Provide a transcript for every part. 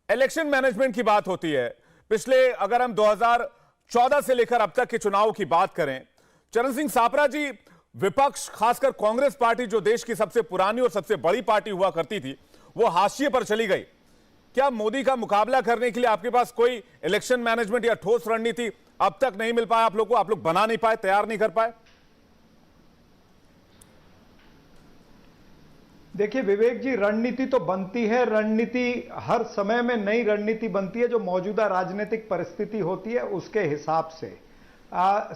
Election management की बात होती है। पिछले अगर हम 2014 से लेकर अब तक के चुनाव की बात करें, चरण सिंह सापरा जी, विपक्ष खासकर कांग्रेस पार्टी जो देश की सबसे पुरानी और सबसे बड़ी पार्टी हुआ करती थी, वो हाशिए पर चली गई। क्या मोदी का मुकाबला करने के लिए आपके पास कोई इलेक्शन मैनेजमेंट या ठोस रणनीति अब तक नहीं मिल पाया आप लोग को? आप लोग बना नहीं पाए, तैयार नहीं कर पाए? देखिए विवेक जी, रणनीति तो बनती है। रणनीति हर समय में नई रणनीति बनती है जो मौजूदा राजनीतिक परिस्थिति होती है उसके हिसाब से।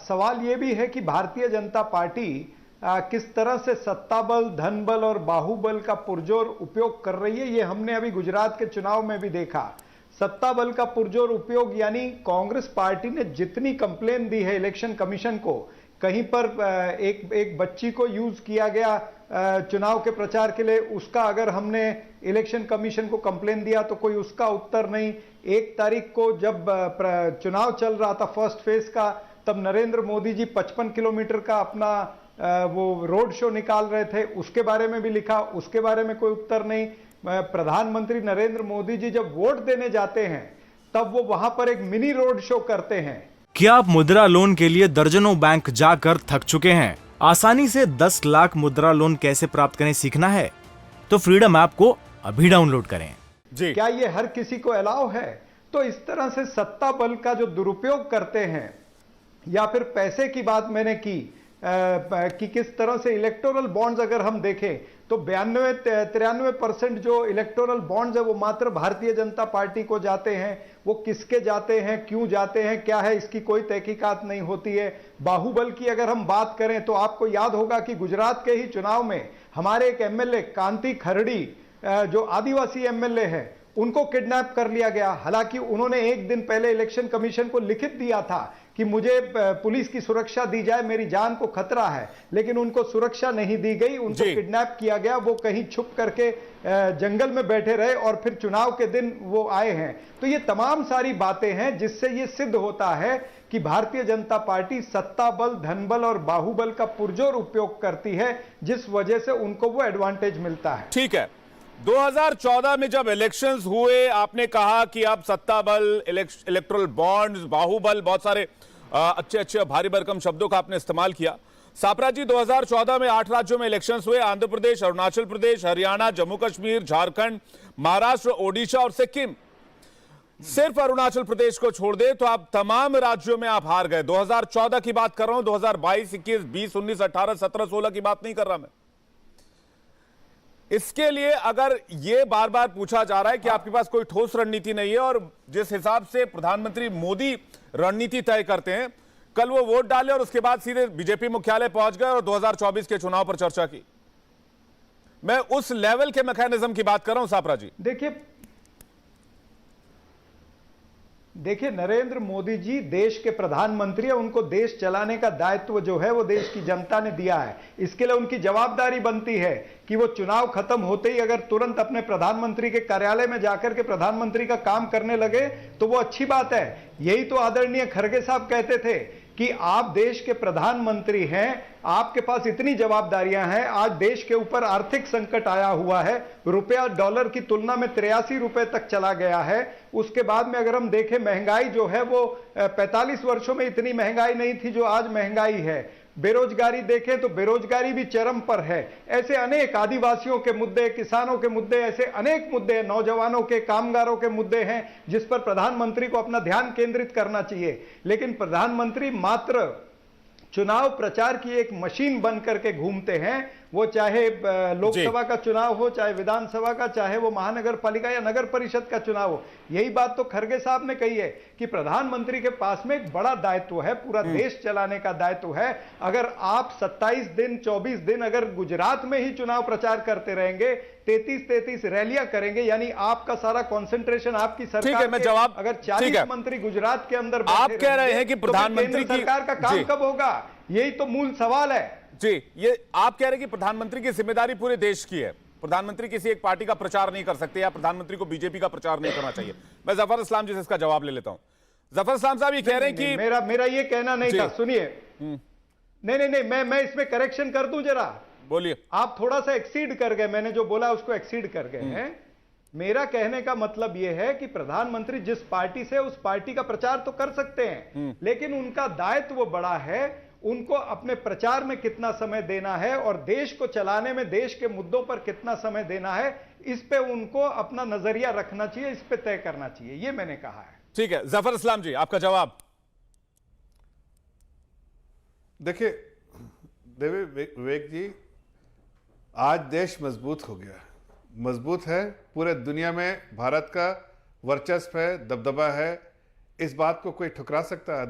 सवाल यह भी है कि भारतीय जनता पार्टी किस तरह से सत्ता बल, धन बल और बाहुबल का पुरजोर उपयोग कर रही है। ये हमने अभी गुजरात के चुनाव में भी देखा। सत्ता बल का पुरजोर उपयोग यानी कांग्रेस पार्टी ने जितनी कंप्लेन दी है इलेक्शन कमीशन को, कहीं पर एक बच्ची को यूज किया गया चुनाव के प्रचार के लिए, उसका अगर हमने इलेक्शन कमीशन को कंप्लेन दिया तो कोई उसका उत्तर नहीं। 1 तारीख को जब चुनाव चल रहा था फर्स्ट फेज का, तब नरेंद्र मोदी जी 55 किलोमीटर का अपना वो रोड शो निकाल रहे थे, उसके बारे में भी लिखा, उसके बारे में कोई उत्तर नहीं। प्रधानमंत्री नरेंद्र मोदी जी जब वोट देने जाते हैं तब वो वहां पर एक मिनी रोड शो करते हैं। क्या आप मुद्रा लोन के लिए दर्जनों बैंक जाकर थक चुके हैं? आसानी से 10 लाख मुद्रा लोन कैसे प्राप्त करें सीखना है तो फ्रीडम ऐप को अभी डाउनलोड करें। जी, क्या ये हर किसी को अलाउ है? तो इस तरह से सत्ता बल का जो दुरुपयोग करते हैं, या फिर पैसे की बात मैंने की कि किस तरह से इलेक्टोरल बॉन्ड्स अगर हम देखें तो 92-93% जो इलेक्टोरल बॉन्ड्स है वो मात्र भारतीय जनता पार्टी को जाते हैं। वो किसके जाते हैं, क्यों जाते हैं, क्या है, इसकी कोई तहकीकात नहीं होती है। बाहुबल की अगर हम बात करें तो आपको याद होगा कि गुजरात के ही चुनाव में हमारे एक एमएलए कांति खरड़ी, जो आदिवासी एमएलए है, उनको किडनैप कर लिया गया। हालांकि उन्होंने एक दिन पहले इलेक्शन कमीशन को लिखित दिया था कि मुझे पुलिस की सुरक्षा दी जाए, मेरी जान को खतरा है, लेकिन उनको सुरक्षा नहीं दी गई, उनको किडनैप किया गया। वो कहीं छुप करके जंगल में बैठे रहे और फिर चुनाव के दिन वो आए हैं। तो ये तमाम सारी बातें हैं जिससे ये सिद्ध होता है कि भारतीय जनता पार्टी सत्ता बल, धन बल और बाहुबल का पुरजोर उपयोग करती है, जिस वजह से उनको वो एडवांटेज मिलता है। ठीक है, 2014 में जब इलेक्शंस हुए, आपने कहा कि अब सत्ता बल, इलेक्टोरल बॉन्ड्स, बाहुबल, बहुत सारे अच्छे अच्छे भारी भरकम शब्दों का आपने इस्तेमाल किया। सापरा जी, 2014 में 8 राज्यों में इलेक्शंस हुए, आंध्र प्रदेश, अरुणाचल प्रदेश, हरियाणा, जम्मू कश्मीर, झारखंड, महाराष्ट्र, ओडिशा और सिक्किम। सिर्फ अरुणाचल प्रदेश को छोड़ दे तो आप तमाम राज्यों में आप हार गए। 2014 की बात कर रहा हूं, 2022, 21, 20, 19, 18, 17, 16 की बात नहीं कर रहा मैं। इसके लिए अगर यह बार बार पूछा जा रहा है कि आपके पास कोई ठोस रणनीति नहीं है, और जिस हिसाब से प्रधानमंत्री मोदी रणनीति तय करते हैं, कल वो वोट डाले और उसके बाद सीधे बीजेपी मुख्यालय पहुंच गए और 2024 के चुनाव पर चर्चा की। मैं उस लेवल के मैकेनिज्म की बात कर रहा हूं सापरा जी। देखिए नरेंद्र मोदी जी देश के प्रधानमंत्री है, उनको देश चलाने का दायित्व जो है वो देश की जनता ने दिया है। इसके लिए उनकी जवाबदारी बनती है कि वो चुनाव खत्म होते ही अगर तुरंत अपने प्रधानमंत्री के कार्यालय में जाकर के प्रधानमंत्री का काम करने लगे तो वो अच्छी बात है। यही तो आदरणीय खड़गे साहब कहते थे कि आप देश के प्रधानमंत्री हैं, आपके पास इतनी जवाबदारियां हैं। आज देश के ऊपर आर्थिक संकट आया हुआ है, रुपया डॉलर की तुलना में 83 रुपए तक चला गया है। उसके बाद में अगर हम देखें, महंगाई जो है वो 45 वर्षों में इतनी महंगाई नहीं थी जो आज महंगाई है। बेरोजगारी देखें तो बेरोजगारी भी चरम पर है। ऐसे अनेक आदिवासियों के मुद्दे, किसानों के मुद्दे, ऐसे अनेक मुद्दे, नौजवानों के, कामगारों के मुद्दे हैं जिस पर प्रधानमंत्री को अपना ध्यान केंद्रित करना चाहिए। लेकिन प्रधानमंत्री मात्र चुनाव प्रचार की एक मशीन बन करके घूमते हैं। वो चाहे लोकसभा का चुनाव हो, चाहे विधानसभा का, चाहे वो महानगर पालिका या नगर परिषद का चुनाव हो। यही बात तो खड़गे साहब ने कही है कि प्रधानमंत्री के पास में एक बड़ा दायित्व है, पूरा देश चलाने का दायित्व है। अगर आप 27 दिन, 24 दिन अगर गुजरात में ही चुनाव प्रचार करते रहेंगे, 33 रैलियां करेंगे, यानी आपका सारा कंसंट्रेशन आपकी सरकार मैं जवाब, अगर 40 मंत्री गुजरात के अंदर आप कह रहे हैं कि प्रधानमंत्री की सरकार का काम कब होगा? यही तो मूल सवाल है जी। ये आप कह रहे हैं कि प्रधानमंत्री की जिम्मेदारी पूरे देश की है, प्रधानमंत्री किसी एक पार्टी का प्रचार नहीं कर सकते, या प्रधानमंत्री को बीजेपी का प्रचार नहीं करना चाहिए। मैं जफर इस्लाम जी से इसका जवाब ले लेता हूं। जफर इस्लाम साहब ये कह रहे हैं कि मेरा ये कहना नहीं था, सुनिए। नहीं, मैं इसमें करेक्शन कर दूं जरा। बोलिए। आप थोड़ा सा एक्सीड कर गए, मैंने जो बोला उसको एक्सीड कर गए हैं। मेरा कहने का मतलब यह है कि प्रधानमंत्री जिस पार्टी से उस पार्टी का प्रचार तो कर सकते हैं, लेकिन उनका दायित्व बड़ा है। उनको अपने प्रचार में कितना समय देना है और देश को चलाने में देश के मुद्दों पर कितना समय देना है, इस पे उनको अपना नजरिया रखना चाहिए, इस पे तय करना चाहिए, ये मैंने कहा है। ठीक है, जफर इस्लाम जी, आपका जवाब। देखिए विवेक जी, आज देश मजबूत हो गया, मजबूत है, पूरे दुनिया में भारत का वर्चस्व है, दबदबा है, इस बात को कोई ठुकरा सकता है?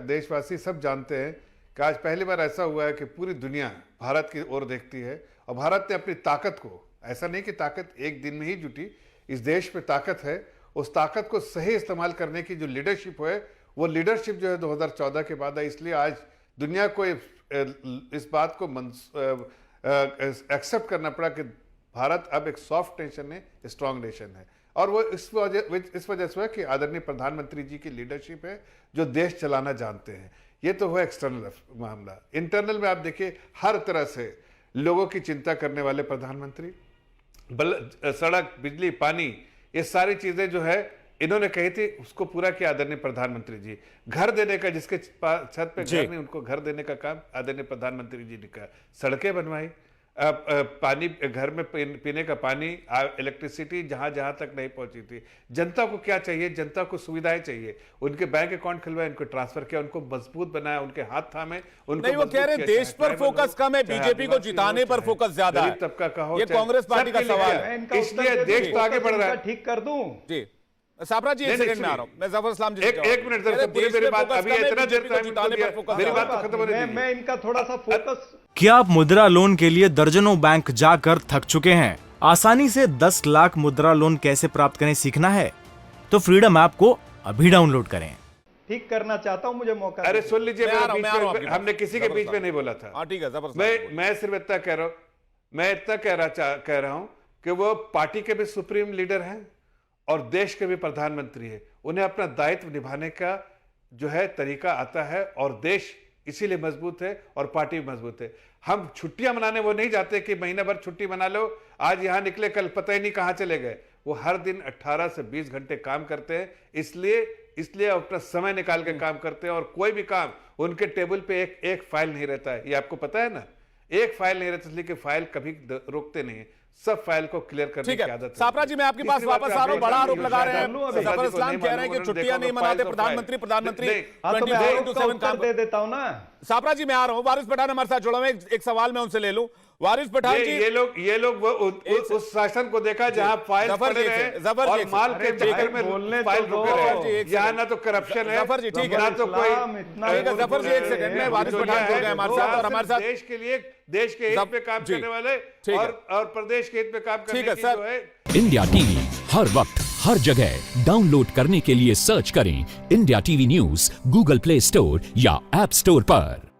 देशवासी सब जानते हैं कि आज पहली बार ऐसा हुआ है कि पूरी दुनिया भारत की ओर देखती है और भारत ने अपनी ताकत को, ऐसा नहीं कि ताकत एक दिन में ही जुटी, इस देश में ताकत है, उस ताकत को सही इस्तेमाल करने की जो लीडरशिप है, वो लीडरशिप जो है 2014 के बाद है। इसलिए आज दुनिया को इस बात को एक्सेप्ट करना पड़ा कि भारत अब एक सॉफ्ट नेशन है, स्ट्रांग नेशन है। और वो इस वजह से है कि आदरणीय प्रधानमंत्री जी की लीडरशिप है, जो देश चलाना जानते हैं। ये तो हुआ एक्सटर्नल मामला। इंटरनल में आप देखिए, हर तरह से लोगों की चिंता करने वाले प्रधानमंत्री, सड़क, बिजली, पानी, ये सारी चीजें जो है इन्होंने कही थी, उसको पूरा किया आदरणीय प्रधानमंत्री जी। घर देने का, जिसके छत पे घर नहीं, उनको घर देने का काम आदरणीय प्रधानमंत्री जी ने किया। सड़कें बनवाई, पानी, घर में पीने का पानी, इलेक्ट्रिसिटी जहां जहां तक नहीं पहुंची थी। जनता को क्या चाहिए? जनता को सुविधाएं चाहिए। उनके बैंक अकाउंट खुलवाए, उनको ट्रांसफर किया, उनको मजबूत बनाया, उनके हाथ थामे, उनको नहीं, वो कह रहे देश पर फोकस कम है, बीजेपी को जिताने पर फोकस ज्यादा है। तबका का हो, ये कांग्रेस पार्टी का सवाल है, इसलिए देश तो आगे बढ़ रहा है। ठीक कर दूं जी सापरा जी, एक सेकंड में आ रहा हूं मैं। जफर इस्लाम जी, एक मिनट सर, पूरी मेरी बात, अभी इतना देर मेरी बात तो खत्म होने दीजिए। मैं इनका थोड़ा सा फोकस। क्या आप मुद्रा लोन के लिए दर्जनों बैंक जाकर थक चुके हैं? आसानी से 10 लाख मुद्रा लोन कैसे प्राप्त करें सीखना है तो फ्रीडम ऐप को अभी डाउनलोड करें। ठीक करना चाहता हूं, मुझे मौका। अरे सुन लीजिए, हमने किसी के बीच में नहीं बोला था। ठीक है, मैं सिर्फ इतना कह रहा हूं, मैं इतना कह रहा हूं कि वो पार्टी के भी सुप्रीम लीडर हैं और देश के भी प्रधानमंत्री है। उन्हें अपना दायित्व निभाने का जो है तरीका आता है और देश इसीलिए मजबूत है और पार्टी मजबूत है। हम छुट्टियां मनाने वो नहीं जाते कि महीना भर छुट्टी मना लो, आज यहां निकले कल पता ही नहीं कहां चले गए। वो हर दिन 18 से 20 घंटे काम करते हैं, इसलिए अपना समय निकाल के काम करते हैं। और कोई भी काम उनके टेबल पे एक फाइल नहीं रहता है, ये आपको पता है ना, एक फाइल नहीं रहता, इसलिए कि फाइल कभी रोकते नहीं है, सब फाइल को क्लियर करने की आदत है। सापरा जी, मैं आपके पास वापस आ रहा हूं। बड़ा आरोप लगा रहे हैं जफर इस्लाम, कह रहे हैं कि छुट्टियां नहीं मनाते प्रधानमंत्री 24/7 काम दे देता हूं ना। सापरा जी, मैं आ रहा हूं। वारिस पठान हमारे साथ जुड़ा हुआ है, एक सवाल मैं उनसे ले लूं। वारिस पठान जी, ये लोग उस शासन को देखा जहां फाइल पड़े रहे और माल के चक्कर में फाइल रुके रहे। यहाँ ना तो करप्शन है, जफर जी, ठीक है, ना तो कोई। जफर जी, एक सेकंड में। वारिस पठान जुड़ गए हमारे साथ और हमारे साथ देश के लिए, देश के हित पे काम करने वाले और प्रदेश के हित पे काम करने की जो है। इंडिया टीवी हर वक्त हर जगह डाउनलोड करने के लिए सर्च करें India TV news Google play store या ऐप स्टोर पर।